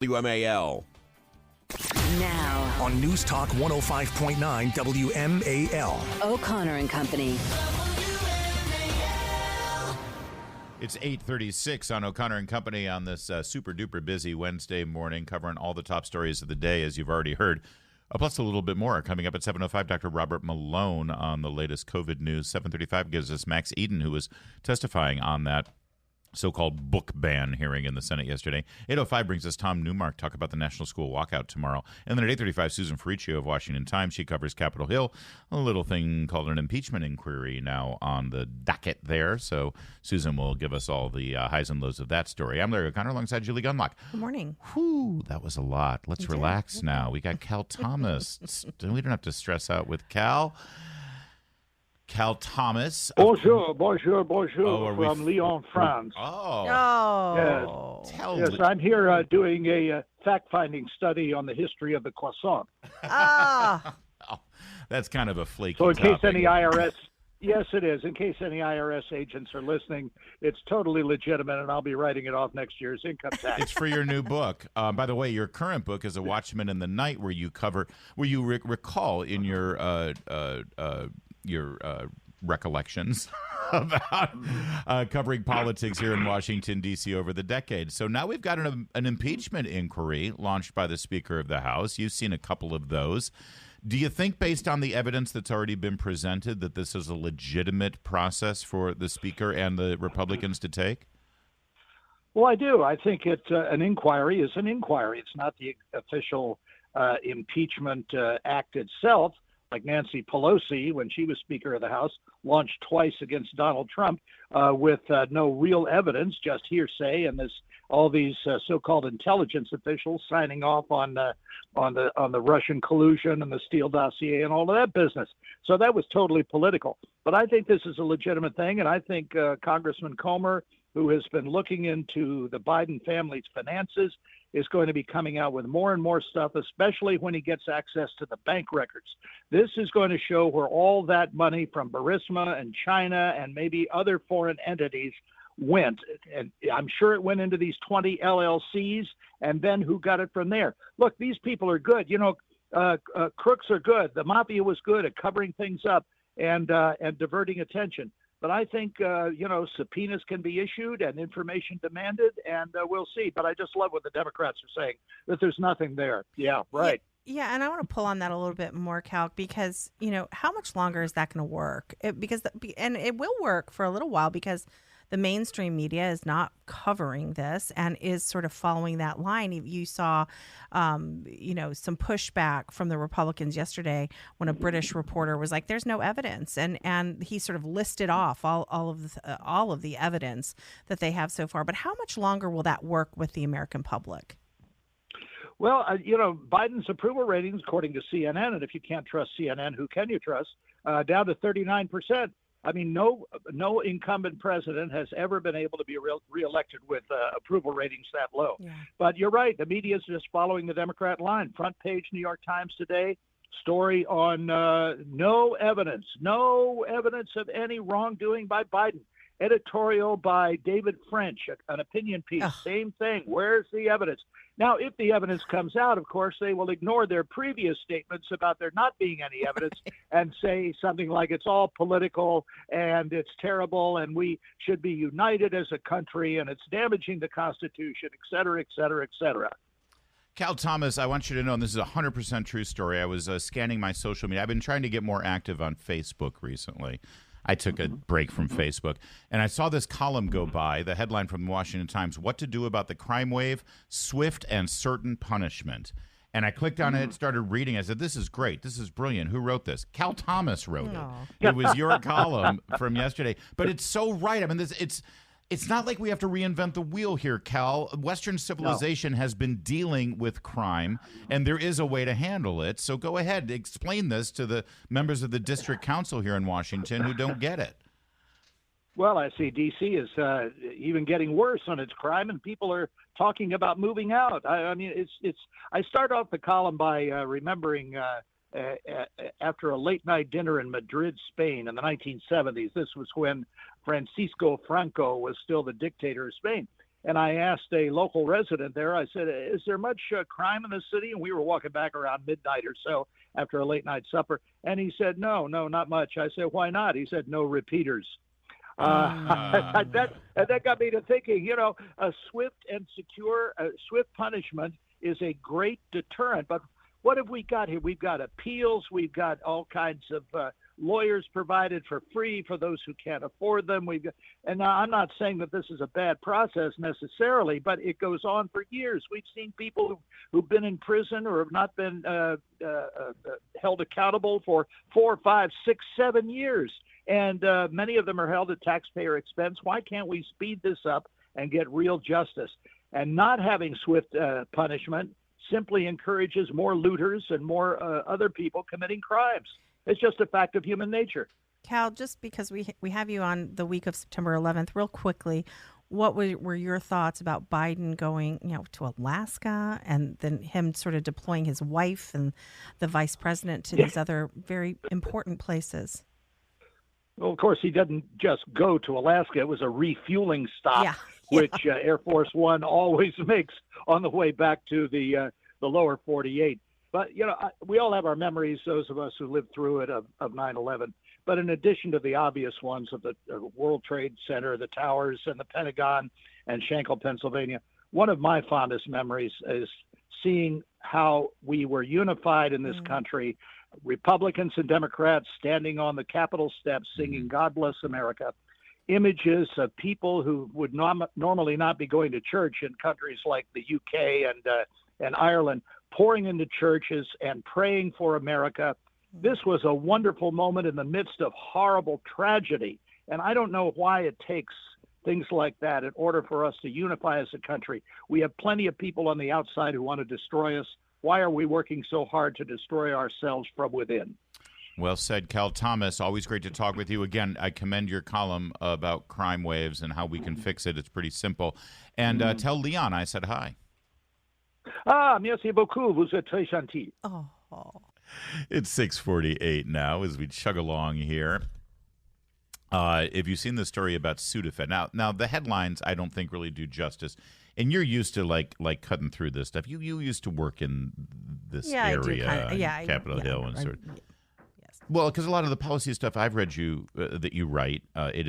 WMAL. Now, on News Talk 105.9 WMAL. O'Connor and Company. It's 8:36 on O'Connor and Company on this super duper busy Wednesday morning, covering all the top stories of the day, as you've already heard. Plus a little bit more coming up at 7:05. Dr. Robert Malone on the latest COVID news. 7:35 gives us Max Eden, who was testifying on that so-called book ban hearing in the Senate yesterday. 8:05 brings us Tom Newmark, talk about the National School Walkout tomorrow. And then at 8:35, Susan Ferriccio of Washington Times. She covers Capitol Hill, a little thing called an impeachment inquiry now on the docket there. So Susan will give us all the highs and lows of that story. I'm Larry O'Connor alongside Julie Gunlock. Good morning. Whew, that was a lot. Let's relax now. We got Cal Thomas. We don't have to stress out with Cal. Cal Thomas. Bonjour. From Lyon, France. Oh. Yes, I'm here doing a fact-finding study on the history of the croissant. Ah. Oh, that's kind of a flaky So in topic. case any IRS, yes, it is. In case any IRS agents are listening, it's totally legitimate, and I'll be writing it off next year's income tax. It's for your new book. By the way, your current book is A Watchman in the Night, where you recall in your recollections about covering politics here in Washington, D.C. over the decades. So now we've got an impeachment inquiry launched by the Speaker of the House. You've seen a couple of those. Do you think, based on the evidence that's already been presented, that this is a legitimate process for the Speaker and the Republicans to take? Well, I do. I think an inquiry is an inquiry. It's not the official impeachment act itself. Like Nancy Pelosi, when she was Speaker of the House, launched twice against Donald Trump with no real evidence, just hearsay, and all these so-called intelligence officials signing off on the Russian collusion and the Steele dossier and all of that business. So that was totally political. But I think this is a legitimate thing, and I think Congressman Comer, who has been looking into the Biden family's finances, is going to be coming out with more and more stuff, especially when he gets access to the bank records. This is going to show where all that money from Burisma and China and maybe other foreign entities went. And I'm sure it went into these 20 LLCs, and then who got it from there. Look, these people are good. You know, crooks are good. The mafia was good at covering things up and diverting attention. But I think, subpoenas can be issued and information demanded, and we'll see. But I just love what the Democrats are saying, that there's nothing there. Yeah, right. Yeah, and I want to pull on that a little bit more, Cal, because, how much longer is that going to work? And it will work for a little while because the mainstream media is not covering this and is sort of following that line. You saw, some pushback from the Republicans yesterday when a British reporter was like, "There's no evidence," and he sort of listed off all of the evidence that they have so far. But how much longer will that work with the American public? Well, Biden's approval ratings, according to CNN, and if you can't trust CNN, who can you trust? Down to 39%. I mean, no incumbent president has ever been able to be reelected with approval ratings that low. Yeah. But you're right. The media is just following the Democrat line. Front page New York Times today, story on no evidence of any wrongdoing by Biden. Editorial by David French, an opinion piece, Same thing. Where's the evidence? Now, if the evidence comes out, of course, they will ignore their previous statements about there not being any evidence and say something like it's all political and it's terrible and we should be united as a country and it's damaging the Constitution, et cetera, et cetera, et cetera. Cal Thomas, I want you to know, and this is a 100% true story. I was scanning my social media. I've been trying to get more active on Facebook recently. I took a break from Facebook, and I saw this column go by, the headline from the Washington Times, "What to Do About the Crime Wave, Swift and Certain Punishment." And I clicked on it, started reading. I said, this is great. This is brilliant. Who wrote this? Cal Thomas wrote it. It was your column from yesterday. But it's so right. I mean, it's not like we have to reinvent the wheel here, Cal. Western civilization has been dealing with crime, and there is a way to handle it. So go ahead, explain this to the members of the district council here in Washington who don't get it. Well, I see D.C. is even getting worse on its crime, and people are talking about moving out. I mean, it's. I start off the column by remembering after a late-night dinner in Madrid, Spain in the 1970s. This was when Francisco Franco was still the dictator of Spain. And I asked a local resident there, I said, is there much crime in the city? And we were walking back around midnight or so after a late night supper. And he said, no, not much. I said, why not? He said, no repeaters. That got me to thinking, a swift and secure, swift punishment is a great deterrent. But what have we got here? We've got appeals. We've got all kinds of lawyers provided for free for those who can't afford them. And now I'm not saying that this is a bad process necessarily, but it goes on for years. We've seen people who've been in prison or have not been held accountable for 4, 5, 6, 7 years. And many of them are held at taxpayer expense. Why can't we speed this up and get real justice? And not having swift punishment simply encourages more looters and more other people committing crimes. It's just a fact of human nature. Cal, just because we have you on the week of September 11th, real quickly, what were your thoughts about Biden going, to Alaska and then him sort of deploying his wife and the vice president to these other very important places? Well, of course, he didn't just go to Alaska. It was a refueling stop, which Air Force One always makes on the way back to the lower 48. But, we all have our memories, those of us who lived through it, of 9/11. But in addition to the obvious ones of the World Trade Center, the towers, and the Pentagon, and Shankill, Pennsylvania, one of my fondest memories is seeing how we were unified in this country, Republicans and Democrats standing on the Capitol steps singing God Bless America, images of people who would normally not be going to church in countries like the UK and Ireland, pouring into churches and praying for America. This was a wonderful moment in the midst of horrible tragedy. And I don't know why it takes things like that in order for us to unify as a country. We have plenty of people on the outside who want to destroy us. Why are we working so hard to destroy ourselves from within? Well said, Cal Thomas. Always great to talk with you. Again, I commend your column about crime waves and how we can fix it. It's pretty simple. And tell Leon I said hi. Merci beaucoup. Vous êtes très gentil. Oh. It's 6:48 now as we chug along here. Have you seen the story about Sudafed? Now the headlines I don't think really do justice. And you're used to like cutting through this stuff. You used to work in this area, Capitol Hill, and sort of. Yes. Well, because a lot of the policy stuff I've read that you write, it